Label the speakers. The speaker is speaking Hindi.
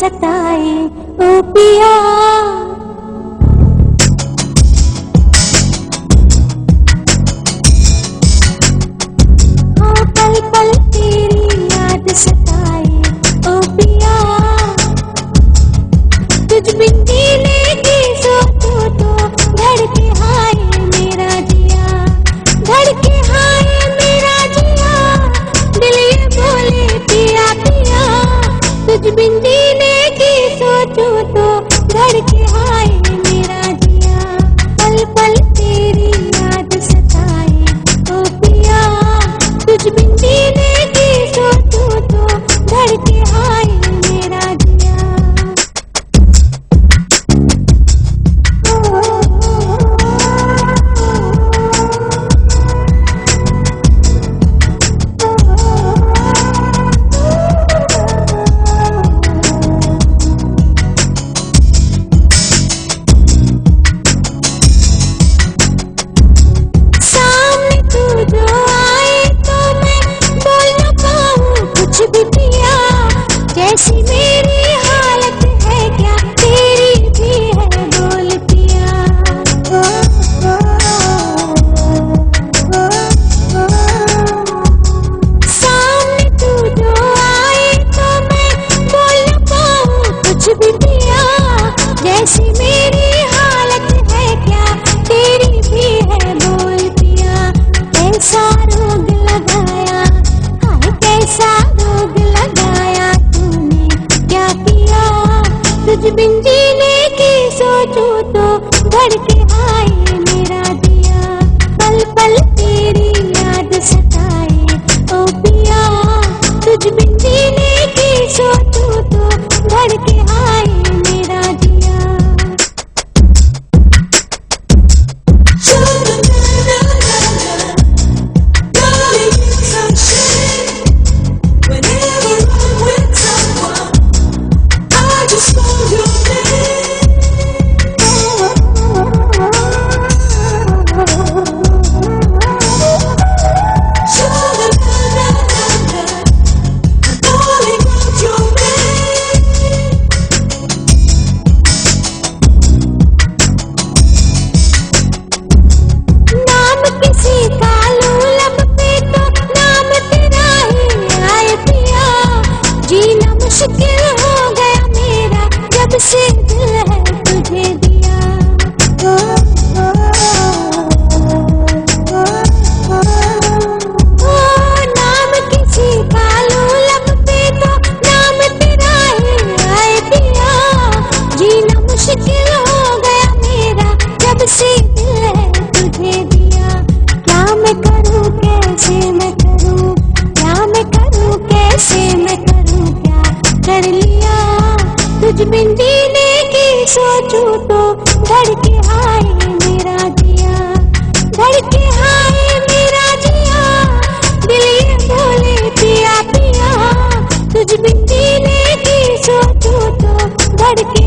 Speaker 1: सताए ओ पिया। हाँ पल पल तेरी याद सताए ओ पिया। तुझ बिन जीने की सोचूं तो धड़के हाय मेरा जिया, धड़के हाय मेरा जिया। दिल ये बोले पिया पिया, तुझ बिन जीने की सोचूं तो धड़के हाय मेरा जिया। पल पल तेरी याद सताए ओ पिया, तुझ बिन जीने की सोचूं तो धड़के हाय मेरा जिया। ऐसी मेरी हालत है क्या, तेरी भी है बोल पिया। सामने तू जो आए तो मैं बोल न पाऊं कुछ भी पिया। जैसी मेरी हालत है क्या, तेरी भी है बोल पिया। कैसा रोग लगाया, हाय कैसा रोग लगाया तुझ बिन जीने की सोचूं तो धड़के हाय मेरा जिया। पल पल तेरी याद सताए ओ पिया, तुझ बिन जीने की सोचूं तो धड़के हाय मेरा जिया। मुश्किल हो गया मेरा जब से दिल है तुझे दिया। नाम किसी का लूं लब पे तो नाम तेरा ही आए पिया। जीना मुश्किल हो गया मेरा जब से दिल है तुझे दिया। क्या मैं करूं कैसे मैं करूं, क्या मैं करूं कैसे मैं करूं, क्या कर लिया तुझ बिन जीने की सोचूं तो धड़के हाय मेरा जिया, धड़के हाय मेरा जिया। दिल ये बोले पिया पिया, तुझ बिन जीने की सोचूं तो धड़के